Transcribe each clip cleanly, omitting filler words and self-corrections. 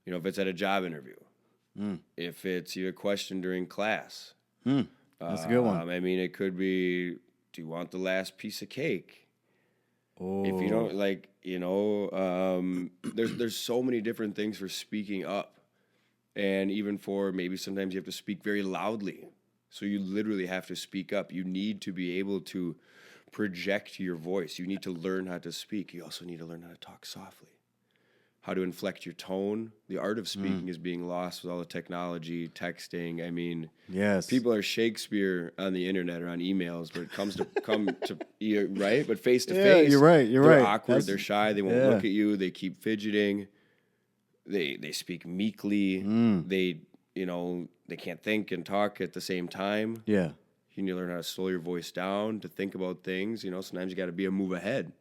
if it's at a job interview, if it's a question during class. That's a good one. I mean, it could be, do you want the last piece of cake? Oh. If you don't there's so many different things for speaking up. And even for maybe sometimes you have to speak very loudly. So you literally have to speak up. You need to be able to project your voice. You need to learn how to speak. You also need to learn how to talk softly, how to inflect your tone. The art of speaking is being lost with all the technology, texting. I mean, yes, people are Shakespeare on the internet or on emails, but it comes to right? But face to face, you're right. They're awkward. They're shy. They won't look at you. They keep fidgeting. They speak meekly. They can't think and talk at the same time. Yeah. You need to learn how to slow your voice down, to think about things. Sometimes you got to be a move ahead.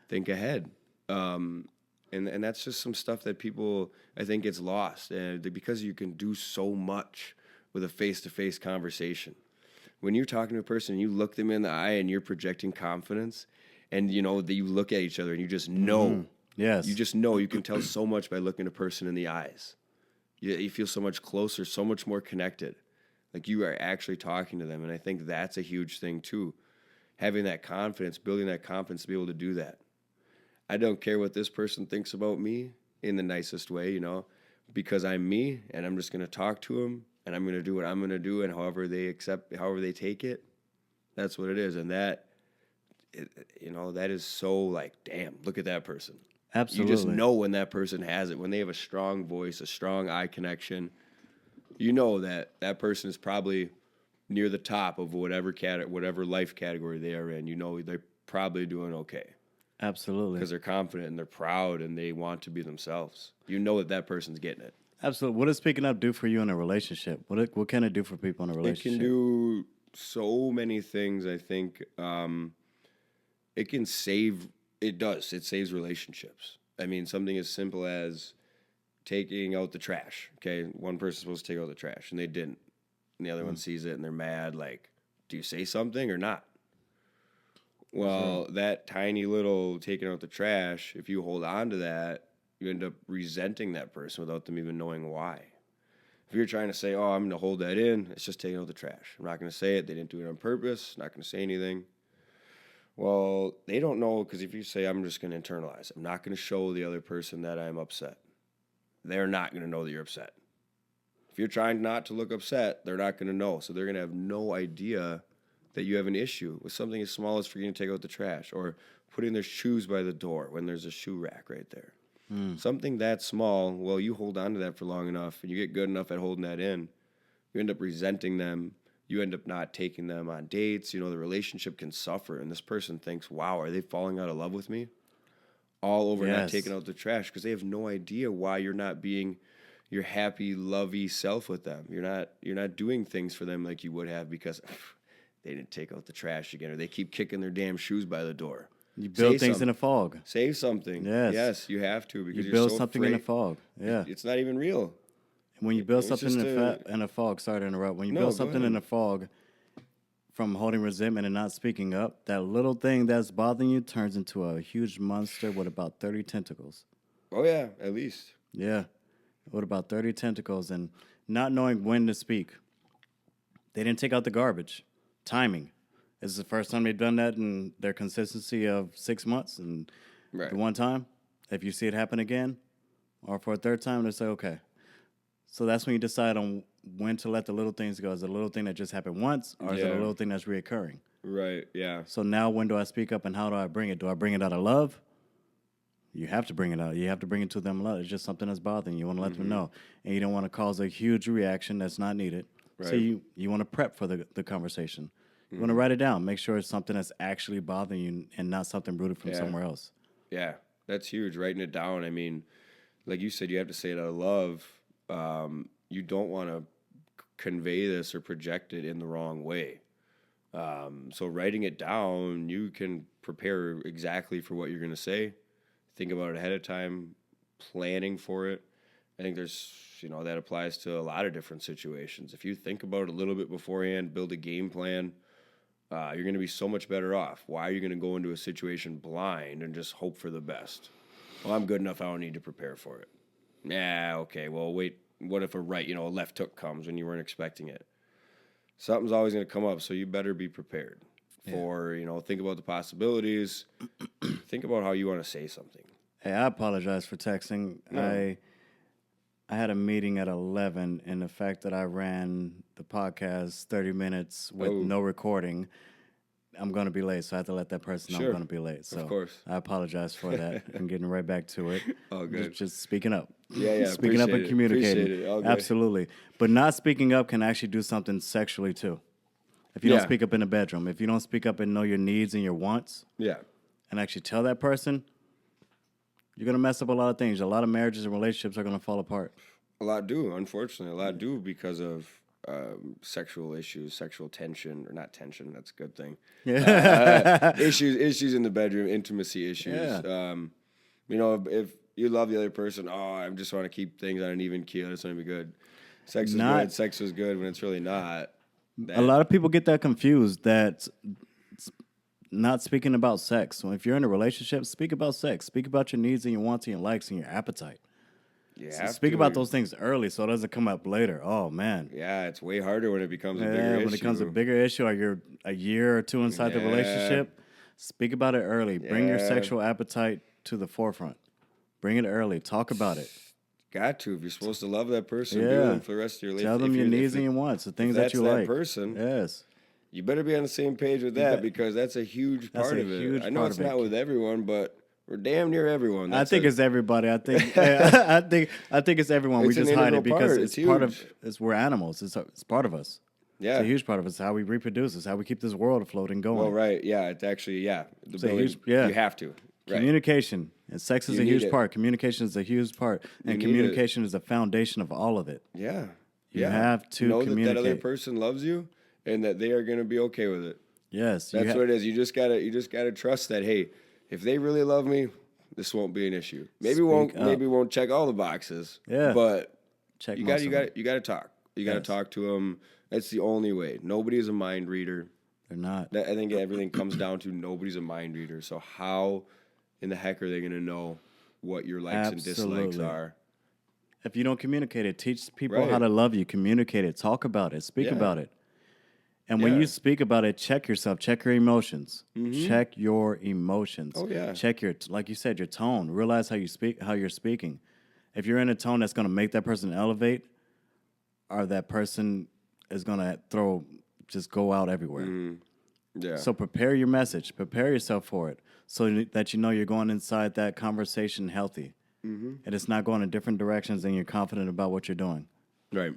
Think ahead. And that's just some stuff that people, I think, gets lost. And because you can do so much with a face-to-face conversation. When you're talking to a person and you look them in the eye and you're projecting confidence and, that you look at each other and you just know. Yes. You just know. You can tell so much by looking a person in the eyes. You feel so much closer, so much more connected. Like you are actually talking to them. And I think that's a huge thing too. Having that confidence, building that confidence to be able to do that. I don't care what this person thinks about me in the nicest way, because I'm me and I'm just going to talk to them and I'm going to do what I'm going to do, and however they take it, that's what it is. And that is so like, damn, look at that person. Absolutely. You just know when that person has it, when they have a strong voice, a strong eye connection. You know that person is probably near the top of whatever life category they are in. They're probably doing okay. Absolutely. Because they're confident and they're proud and they want to be themselves. You know that person's getting it. Absolutely. What does speaking up do for you in a relationship? What can it do for people in a relationship? It can do so many things, I think. It saves relationships. I mean, something as simple as taking out the trash. Okay, one person's supposed to take out the trash, and they didn't. And the other one sees it, and they're mad. Like, do you say something or not? Well, that tiny little taking out the trash, if you hold on to that, you end up resenting that person without them even knowing why. If you're trying to say, oh, I'm going to hold that in, it's just taking out the trash. I'm not going to say it. They didn't do it on purpose. Not going to say anything. Well, they don't know, because if you say, I'm just going to internalize, I'm not going to show the other person that I'm upset, they're not going to know that you're upset. If you're trying not to look upset, they're not going to know. So they're going to have no idea that you have an issue with something as small as forgetting to take out the trash or putting their shoes by the door when there's a shoe rack right there. Something that small, well, you hold on to that for long enough and you get good enough at holding that in, you end up resenting them. You end up not taking them on dates. The relationship can suffer. And this person thinks, wow, are they falling out of love with me? All over not taking out the trash, because they have no idea why you're not being your happy, lovey self with them. You're not doing things for them like you would have because they didn't take out the trash again, or they keep kicking their damn shoes by the door. You build things in a fog. Say something. Yes, you have to, because you build so something afraid. in a fog. Yeah, It's not even real. When you build something in a fog, sorry to interrupt. When you build something in a fog from holding resentment and not speaking up, that little thing that's bothering you turns into a huge monster with about 30 tentacles. Oh yeah, at least. Yeah, with about 30 tentacles, and not knowing when to speak. They didn't take out the garbage. Timing. This is the first time they've done that in their consistency of 6 months. And the one time, if you see it happen again, or for a third time, they say, okay. So that's when you decide on when to let the little things go. Is it a little thing that just happened once, or is it a little thing that's reoccurring? Right, yeah. So now when do I speak up, and how do I bring it? Do I bring it out of love? You have to bring it out. You have to bring it to them love. It's just something that's bothering you. You want to let them know. And you don't want to cause a huge reaction that's not needed. Right. So you want to prep for the conversation. You want to write it down. Make sure it's something that's actually bothering you and not something rooted from somewhere else. Yeah, that's huge, writing it down. I mean, like you said, you have to say it out of love. You don't want to convey this or project it in the wrong way. So writing it down, you can prepare exactly for what you're going to say. Think about it ahead of time, planning for it. I think there's, that applies to a lot of different situations. If you think about it a little bit beforehand, build a game plan, you're going to be so much better off. Why are you going to go into a situation blind and just hope for the best? Well, I'm good enough. I don't need to prepare for it. Yeah, okay. Well, wait. What if a left hook comes when you weren't expecting it? Something's always going to come up, so you better be prepared for, think about the possibilities. Think about how you want to say something. Hey, I apologize for texting. No. I had a meeting at 11, and the fact that I ran the podcast 30 minutes with no recording, I'm going to be late, so I have to let that person know I'm going to be late. So of course. I apologize for that. I'm getting right back to it. All good. Just speaking up. Yeah, Speaking up and communicating. Appreciate it. All good. Absolutely. But not speaking up can actually do something sexually, too. If you don't speak up in the bedroom, if you don't speak up and know your needs and your wants, and actually tell that person, you're going to mess up a lot of things. A lot of marriages and relationships are going to fall apart. A lot do, unfortunately. A lot do because of sexual issues, sexual tension, or not tension, that's a good thing. Issues in the bedroom, intimacy issues. Yeah. If you love the other person, I just want to keep things on an even keel, it's going to be good. Sex is good, sex is good when it's really not. A lot of people get that confused, that not speaking about sex. So if you're in a relationship, speak about sex. Speak about your needs and your wants and your likes and your appetite. Speak about those things early so it doesn't come up later. Oh, man. Yeah, it's way harder when it becomes a bigger issue. When it becomes a bigger issue or you're a year or two inside the relationship, speak about it early. Bring your sexual appetite to the forefront. Bring it early. Talk about it. Got to. If you're supposed to love that person, do them for the rest of your life. Tell them your needs and your wants, the things that you like. That's that person. Yes. You better be on the same page with that because that's a huge part of it. I know it's not with everyone, but we're damn near everyone. I think it's everybody. I think I think it's everyone. We just hide it because it's part of. We're animals. It's part of us. Yeah, it's a huge part of us. It's how we reproduce. It's how we keep this world afloat and going. Well, right. Yeah, it's actually you have to. Right. Communication and sex is a huge part. Communication is a huge part, and communication is the foundation of all of it. Yeah, you have to communicate. That other person loves you and that they are going to be okay with it. Yes, that's what it is. You just gotta trust that. Hey, if they really love me, this won't be an issue. Maybe won't check all the boxes. Yeah, but you got to talk. You got to talk to them. That's the only way. Nobody is a mind reader. They're not. I think everything comes down to nobody's a mind reader. So how in the heck are they going to know what your likes and dislikes are? If you don't communicate it, teach people how to love you. Communicate it. Talk about it. Speak about it. And when you speak about it, check yourself. Check your emotions. Mm-hmm. Check your emotions. Oh, yeah. Check like you said, your tone. Realize how you're speaking. If you're in a tone that's going to make that person elevate, or that person is going to just go out everywhere. Mm-hmm. Yeah. So prepare your message. Prepare yourself for it so that you know you're going inside that conversation healthy. Mm-hmm. And it's not going in different directions and you're confident about what you're doing. Right.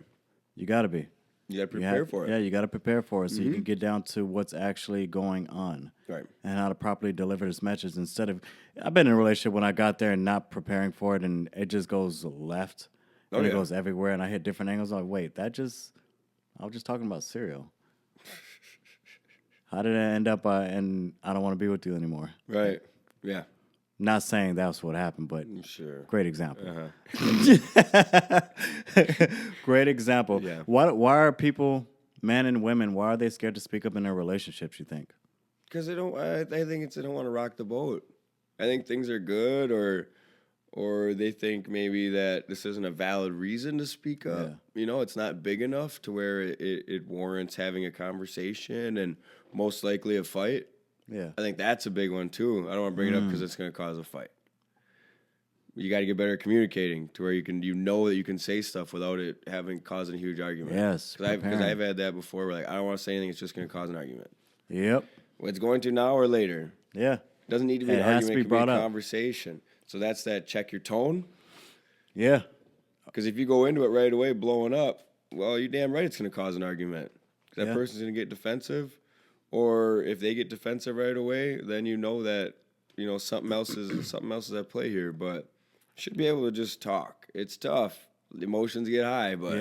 You got to be. You got to prepare for it. Yeah, you got to prepare for it so you can get down to what's actually going on. Right. And how to properly deliver this message instead of... I've been in a relationship when I got there and not preparing for it and it just goes left. And it goes everywhere and I hit different angles. I'm like, wait, I was just talking about cereal. How did I end up and I don't want to be with you anymore? Right. Yeah. Not saying that's what happened, but great example. Uh-huh. Great example. Yeah. Why are people, men and women, why are they scared to speak up in their relationships, you think? Because they don't. I think they don't want to rock the boat. I think things are good, or they think maybe that this isn't a valid reason to speak up. Yeah. It's not big enough to where it warrants having a conversation and most likely a fight. Yeah, I think that's a big one too. I don't want to bring it up because it's going to cause a fight. You got to get better at communicating to where you know that you can say stuff without it causing a huge argument. Yes, because I've had that before. Where I don't want to say anything; it's just going to cause an argument. Yep. Well, it's going to now or later. Yeah, it doesn't need to be an argument. It can be a conversation. So that's that. Check your tone. Yeah. Because if you go into it right away blowing up, well, you're damn right it's going to cause an argument. Because that person's going to get defensive. Or if they get defensive right away, then you know that something else is at play here. But you should be able to just talk. It's tough. The emotions get high, but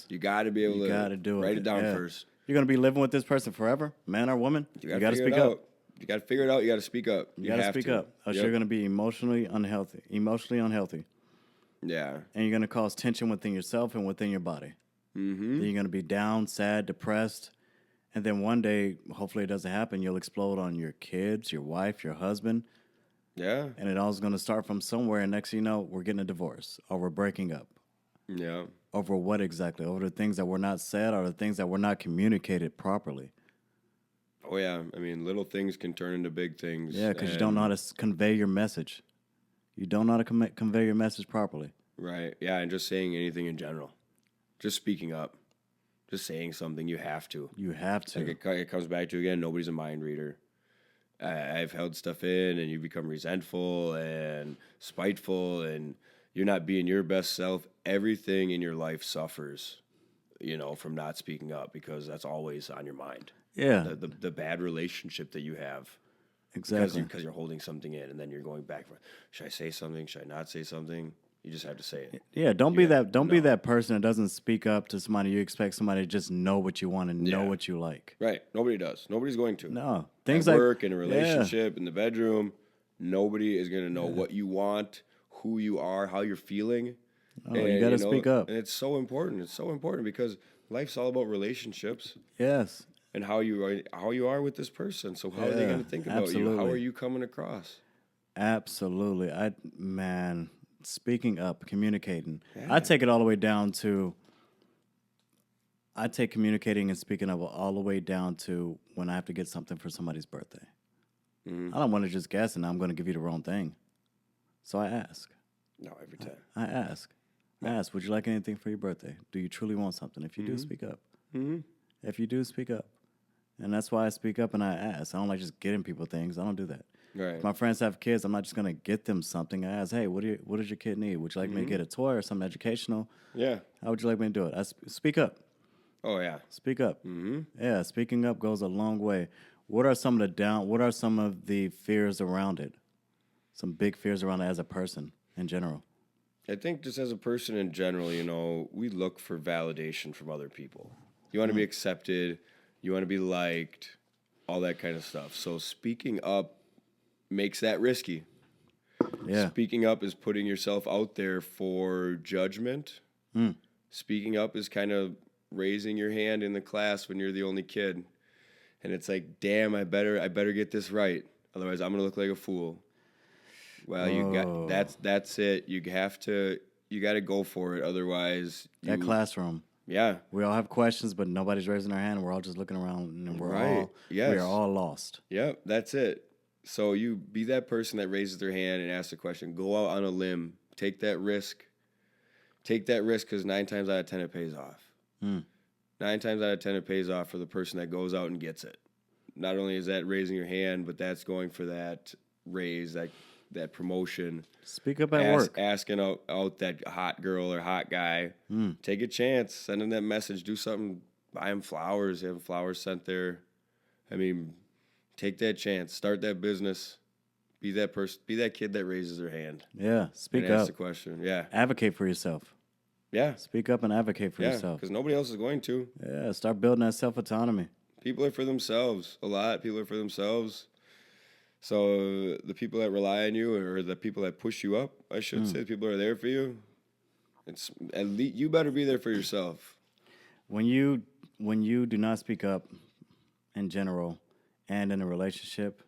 you got to be able to write it down first. You're gonna be living with this person forever, man or woman. You got to speak up. You got to figure it out. You got to speak up. You got to speak up. Else you're gonna be emotionally unhealthy. Yeah. And you're gonna cause tension within yourself and within your body. Mm-hmm. Then you're gonna be down, sad, depressed. And then one day, hopefully it doesn't happen, you'll explode on your kids, your wife, your husband. Yeah. And it all's going to start from somewhere. And next thing you know, we're getting a divorce or we're breaking up. Yeah. Over what exactly? Over the things that were not said or the things that were not communicated properly. Oh, yeah. I mean, little things can turn into big things. Yeah, because you don't know how to convey your message. You don't know how to convey your message properly. Right. Yeah, and just saying anything in general. Just speaking up. Just saying something. You have to. You have to. Like it comes back to, again, nobody's a mind reader. I've held stuff in, and you become resentful and spiteful, and you're not being your best self. Everything in your life suffers, from not speaking up, because that's always on your mind. Yeah. The bad relationship that you have. Exactly. Because you're holding something in, and then you're going back. Should I say something? Should I not say something? You just have to say it. Yeah, don't be that person that doesn't speak up to somebody. You expect somebody to just know what you want and know what you like. Right. Nobody does. Nobody's going to. No. Things at work, in a relationship, in the bedroom, nobody is going to know what you want, who you are, how you're feeling. Oh, you got to speak up. And it's so important. It's so important because life's all about relationships. Yes. And how you are with this person. So how are they going to think about you? How are you coming across? Absolutely. Speaking up, communicating. Yeah. I take it all the way down to, I take communicating and speaking up all the way down to when I have to get something for somebody's birthday. Mm-hmm. I don't want to just guess and I'm going to give you the wrong thing. So I ask. No, every time. I ask. Would you like anything for your birthday? Do you truly want something? If you do, speak up. Mm-hmm. If you do, speak up. And that's why I speak up and I ask. I don't like just getting people things. I don't do that. Right. If my friends have kids, I'm not just going to get them something. I ask, hey, what does your kid need? Would you like me to get a toy or something educational? Yeah. How would you like me to do it? Speak up. Oh, yeah. Speak up. Mm-hmm. Yeah, speaking up goes a long way. What are some of the fears around it? Some big fears around it as a person in general. I think just as a person in general, we look for validation from other people. You want to be accepted. You want to be liked. All that kind of stuff. So speaking up makes that risky. Yeah. Speaking up is putting yourself out there for judgment. Speaking up is kind of raising your hand in the class when you're the only kid. And it's like, damn, I better get this right. Otherwise I'm going to look like a fool. Well, that's it. You got to go for it. Otherwise, that classroom. Yeah. We all have questions, but nobody's raising their hand. We're all just looking around and we are all lost. Yep, that's it. So you be that person that raises their hand and asks a question. Go out on a limb. Take that risk. Take that risk because 9 times out of 10 it pays off. 9 times out of 10 it pays off for the person that goes out and gets it. Not only is that raising your hand, but that's going for that raise, that promotion. Speak up at work. Asking out that hot girl or hot guy. Take a chance. Send them that message. Do something. Buy them flowers. Have flowers sent there. I mean, take that chance. Start that business. Be that person. Be that kid that raises their hand. Yeah. Speak up. Ask the question. Yeah. Advocate for yourself. Yeah. Speak up and advocate for yourself. Because nobody else is going to. Yeah. Start building that self-autonomy. People are for themselves. A lot of people are for themselves. So the people that rely on you or the people that push you up, I should say, the people that are there for you, it's at least you better be there for yourself. When you do not speak up in general and in a relationship,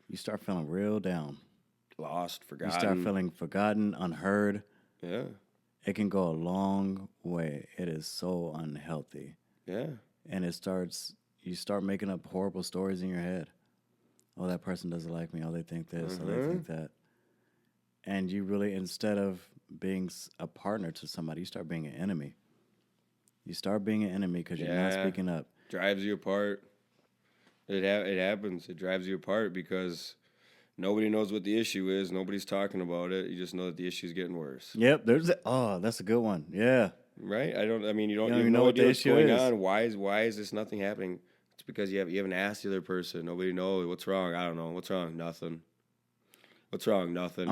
you start feeling real down. Lost, forgotten. You start feeling forgotten, unheard. Yeah. It can go a long way. It is so unhealthy. Yeah. And you start making up horrible stories in your head. Oh, that person doesn't like me. Oh, they think this. Oh, they think that. And you really, instead of being a partner to somebody, you start being an enemy. You start being an enemy because you're not speaking up. Drives you apart. It happens. It drives you apart because nobody knows what the issue is. Nobody's talking about it. You just know that the issue is getting worse. Yep. That's a good one. Yeah. Right? You don't even know what the issue is. What's going on. Why is this nothing happening? It's because you haven't asked the other person. Nobody knows what's wrong. I don't know. What's wrong? Nothing. What's wrong? Nothing.